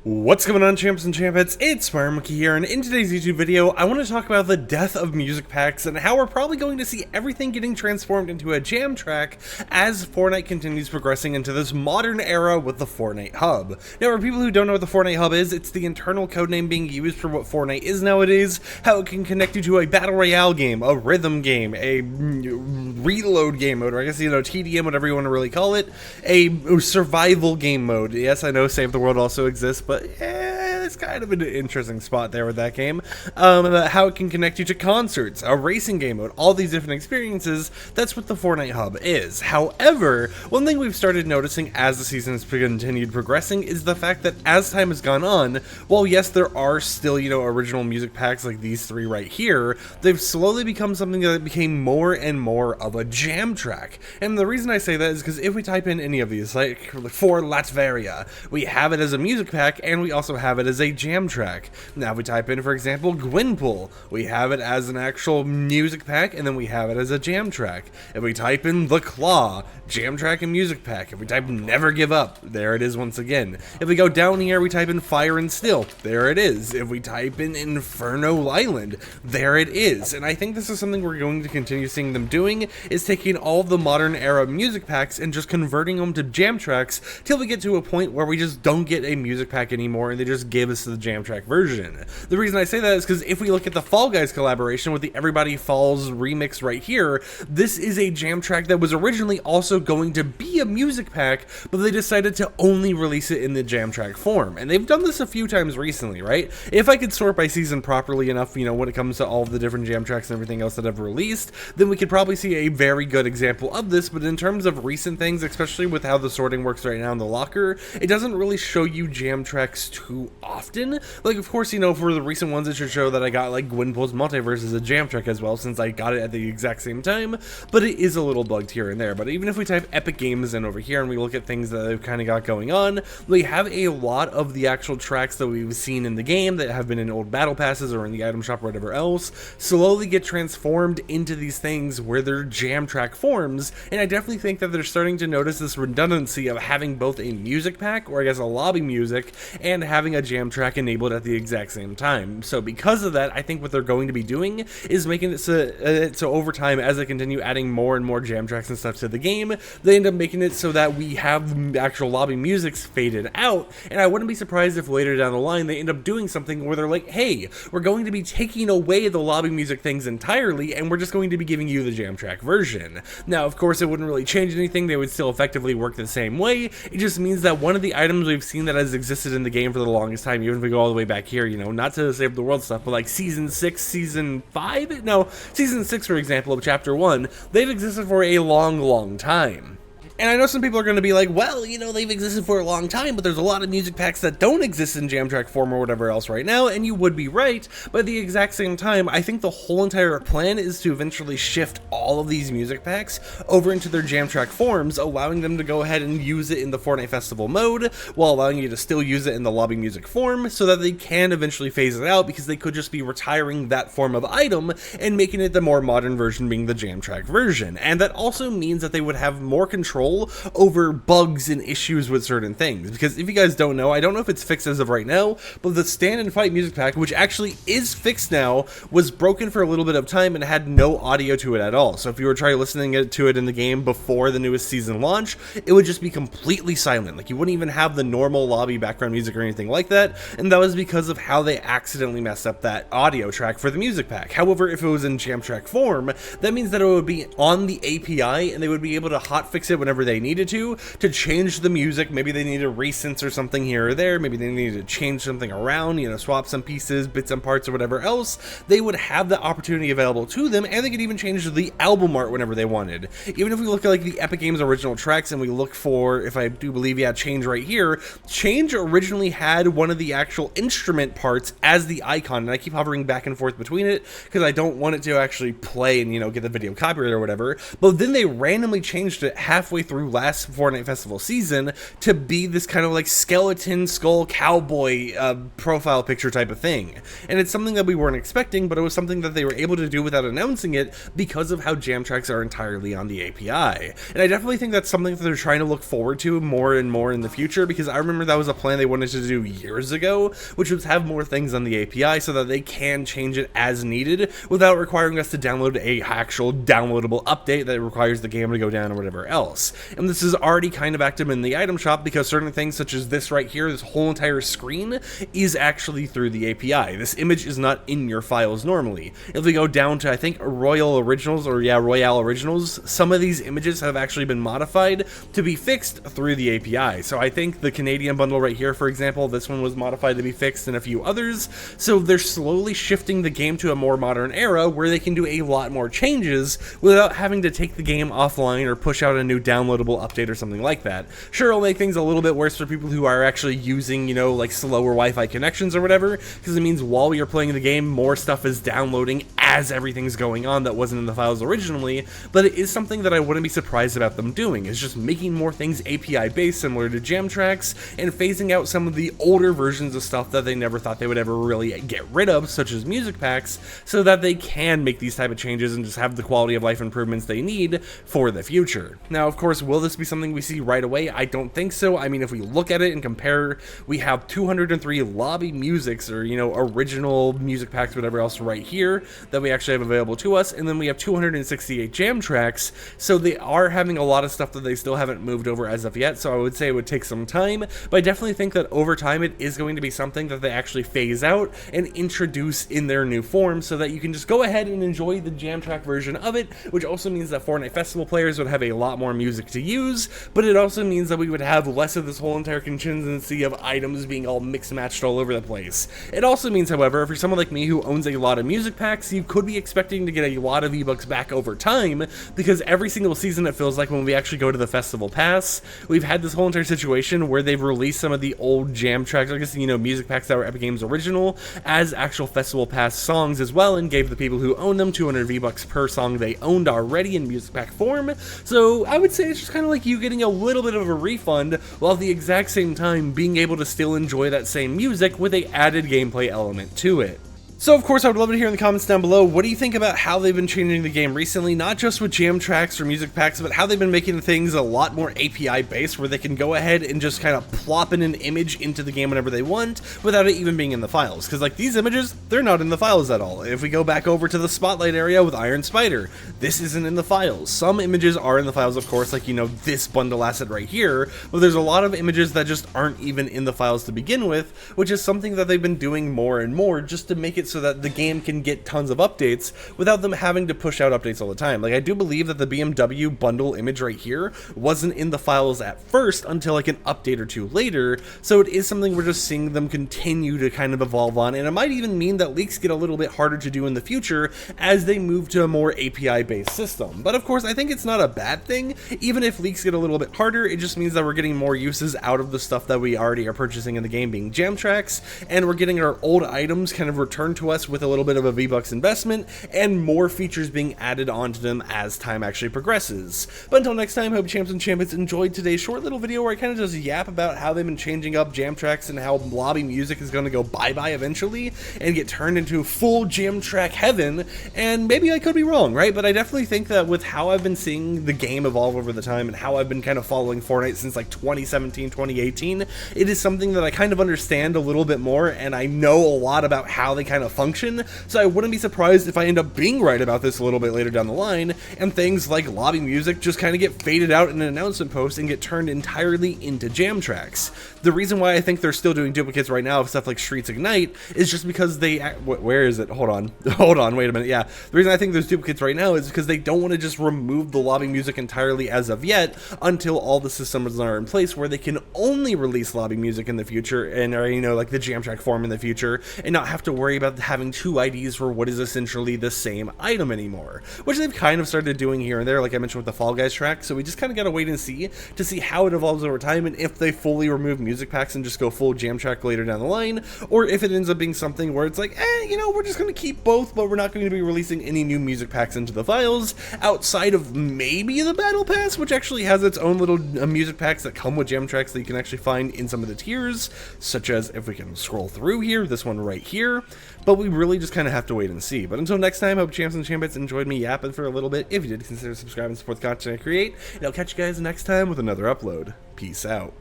What's going on, champs and champettes? It's FireMonkey here, and in today's YouTube video, I want to talk about the death of music packs and how we're probably going to see everything getting transformed into a jam track as Fortnite continues progressing into this modern era with the Fortnite Hub. Now, for people who don't know what the Fortnite Hub is, it's the internal codename being used for what Fortnite is nowadays, how it can connect you to a battle royale game, a rhythm game, a reload game mode, or I guess, TDM, whatever you want to really call it, a survival game mode. Yes, I know Save the World also exists, but yeah, it's kind of an interesting spot there with that game. How it can connect you to concerts, a racing game mode, all these different experiences. That's what the Fortnite Hub is. However, one thing we've started noticing as the season has continued progressing is the fact that as time has gone on, while yes, there are still, original music packs like these three right here, they've slowly become something that became more and more of a jam track. And the reason I say that is because if we type in any of these, like for Latveria, we have it as a music pack, and we also have it as a jam track. Now if we type in, for example, Gwynpool, we have it as an actual music pack, and then we have it as a jam track. If we type in The Claw, jam track and music pack. If we type Never Give Up, there it is once again. If we go down here, we type in Fire and Steel, there it is. If we type in Inferno Island, there it is. And I think this is something we're going to continue seeing them doing, is taking all of the modern era music packs and just converting them to jam tracks till we get to a point where we just don't get a music pack anymore and they just give us the jam track version. The reason I say that is because if we look at the Fall Guys collaboration with the Everybody Falls remix right here, this is a jam track that was originally also going to be a music pack, but they decided to only release it in the jam track form. And they've done this a few times recently, right? If I could sort by season properly enough, when it comes to all of the different jam tracks and everything else that I've released, then we could probably see a very good example of this. But in terms of recent things, especially with how the sorting works right now in the locker, it doesn't really show you jam tracks too often. Like, of course, for the recent ones, it should show that I got like Gwynpool's Multiverse as a jam track as well, since I got it at the exact same time, but it is a little bugged here and there. But even if we type Epic Games in over here and we look at things that they've kind of got going on, we have a lot of the actual tracks that we've seen in the game that have been in old battle passes or in the item shop or whatever else slowly get transformed into these things where they're jam track forms. And I definitely think that they're starting to notice this redundancy of having both a music pack, or I guess a lobby music, and having a jam track enabled at the exact same time. So because of that, I think what they're going to be doing is making it so over time, as they continue adding more and more jam tracks and stuff to the game, they end up making it so that we have actual lobby musics faded out. And I wouldn't be surprised if later down the line they end up doing something where they're like, hey, we're going to be taking away the lobby music things entirely, and we're just going to be giving you the jam track version. Now, of course, it wouldn't really change anything. They would still effectively work the same way. It just means that one of the items we've seen that has existed in the game for the longest time, even if we go all the way back here, not to Save the World stuff, but like Season 6, Season 5? No, Season 6, for example, of Chapter 1, they've existed for a long, long time. And I know some people are going to be like, well, they've existed for a long time, but there's a lot of music packs that don't exist in jam track form or whatever else right now, and you would be right, but at the exact same time, I think the whole entire plan is to eventually shift all of these music packs over into their jam track forms, allowing them to go ahead and use it in the Fortnite Festival mode, while allowing you to still use it in the lobby music form, so that they can eventually phase it out, because they could just be retiring that form of item and making it the more modern version being the jam track version. And that also means that they would have more control over bugs and issues with certain things, because if you guys don't know, I don't know if it's fixed as of right now, but the Stand and Fight music pack, which actually is fixed now, was broken for a little bit of time and had no audio to it at all. So if you were trying listening to it in the game before the newest season launch, it would just be completely silent. Like, you wouldn't even have the normal lobby background music or anything like that, and that was because of how they accidentally messed up that audio track for the music pack. However, if it was in jam track form, that means that it would be on the API and they would be able to hotfix it whenever they needed to change the music. Maybe they need to resense or something here or there, maybe they need to change something around, swap some pieces, bits and parts or whatever else. They would have the opportunity available to them, and they could even change the album art whenever they wanted. Even if we look at like the Epic Games original tracks and we look for, if I do believe, Change right here, Change originally had one of the actual instrument parts as the icon, and I keep hovering back and forth between it because I don't want it to actually play and get the video copyright or whatever, but then they randomly changed it halfway through last Fortnite Festival season to be this kind of like skeleton skull cowboy profile picture type of thing. And it's something that we weren't expecting, but it was something that they were able to do without announcing it because of how jam tracks are entirely on the API. And I definitely think that's something that they're trying to look forward to more and more in the future, because I remember that was a plan they wanted to do years ago, which was have more things on the API so that they can change it as needed without requiring us to download a actual downloadable update that requires the game to go down or whatever else. And this is already kind of active in the item shop because certain things such as this right here, this whole entire screen, is actually through the API. This image is not in your files normally. If we go down to, I think, Royale Originals, some of these images have actually been modified to be fixed through the API. So I think the Canadian bundle right here, for example, this one was modified to be fixed, and a few others. So they're slowly shifting the game to a more modern era where they can do a lot more changes without having to take the game offline or push out a new downloadable update or something like that. Sure, it'll make things a little bit worse for people who are actually using, you know, like slower Wi-Fi connections or whatever, because it means while you're playing the game, more stuff is downloading as everything's going on that wasn't in the files originally, but it is something that I wouldn't be surprised about them doing, is just making more things API based similar to jam tracks and phasing out some of the older versions of stuff that they never thought they would ever really get rid of, such as music packs, so that they can make these type of changes and just have the quality of life improvements they need for the future. Now, of course, will this be something we see right away? I don't think so. I mean, if we look at it and compare, we have 203 lobby musics, or, you know, original music packs, whatever else right here that we actually have available to us, and then we have 268 jam tracks, so they are having a lot of stuff that they still haven't moved over as of yet, so I would say it would take some time, but I definitely think that over time it is going to be something that they actually phase out and introduce in their new form, so that you can just go ahead and enjoy the jam track version of it, which also means that Fortnite Festival players would have a lot more music to use, but it also means that we would have less of this whole entire contingency of items being all mixed matched all over the place. It also means, however, if you're someone like me who owns a lot of music packs, you could be expecting to get a lot of V-Bucks back over time, because every single season it feels like when we actually go to the Festival Pass, we've had this whole entire situation where they've released some of the old jam tracks, I guess, you know, music packs that were Epic Games original, as actual Festival Pass songs as well, and gave the people who own them 200 V-Bucks per song they owned already in music pack form. So I would say it's just kind of like you getting a little bit of a refund, while at the exact same time being able to still enjoy that same music with a added gameplay element to it. So of course, I would love to hear in the comments down below, what do you think about how they've been changing the game recently, not just with jam tracks or music packs, but how they've been making things a lot more API based, where they can go ahead and just kind of plop in an image into the game whenever they want without it even being in the files. Because like these images, they're not in the files at all. If we go back over to the spotlight area with Iron Spider, this isn't in the files. Some images are in the files, of course, like, you know, this bundle asset right here, but there's a lot of images that just aren't even in the files to begin with, which is something that they've been doing more and more just to make it so that the game can get tons of updates without them having to push out updates all the time. Like, I do believe that the BMW bundle image right here wasn't in the files at first until like an update or two later, so it is something we're just seeing them continue to kind of evolve on, and it might even mean that leaks get a little bit harder to do in the future as they move to a more API based system. But of course, I think it's not a bad thing. Even if leaks get a little bit harder, it just means that we're getting more uses out of the stuff that we already are purchasing in the game, being jam tracks, and we're getting our old items kind of returned to us with a little bit of a V-Bucks investment, and more features being added onto them as time actually progresses. But until next time, I hope champs and champions enjoyed today's short little video where I kind of just yap about how they've been changing up jam tracks and how lobby music is going to go bye-bye eventually and get turned into full jam track heaven. And maybe I could be wrong, right? But I definitely think that with how I've been seeing the game evolve over the time and how I've been kind of following Fortnite since like 2017, 2018, it is something that I kind of understand a little bit more, and I know a lot about how they kind of function, so I wouldn't be surprised if I end up being right about this a little bit later down the line, and things like lobby music just kind of get faded out in an announcement post and get turned entirely into jam tracks. The reason why I think they're still doing duplicates right now of stuff like Streets Ignite is just because they, where is it? Hold on, wait a minute, yeah. The reason I think there's duplicates right now is because they don't want to just remove the lobby music entirely as of yet until all the systems are in place where they can only release lobby music in the future, and, or, you know, like the jam track form in the future, and not have to worry about of having two IDs for what is essentially the same item anymore, which they've kind of started doing here and there, like I mentioned with the Fall Guys track. So we just kind of gotta wait and see to see how it evolves over time, and if they fully remove music packs and just go full jam track later down the line, or if it ends up being something where it's like, you know, we're just gonna keep both, but we're not going to be releasing any new music packs into the files outside of maybe the Battle Pass, which actually has its own little music packs that come with jam tracks that you can actually find in some of the tiers, such as, if we can scroll through here, this one right here. But we really just kind of have to wait and see. But until next time, I hope Champs and Champions enjoyed me yapping for a little bit. If you did, consider subscribing and support the content I create, and I'll catch you guys next time with another upload. Peace out.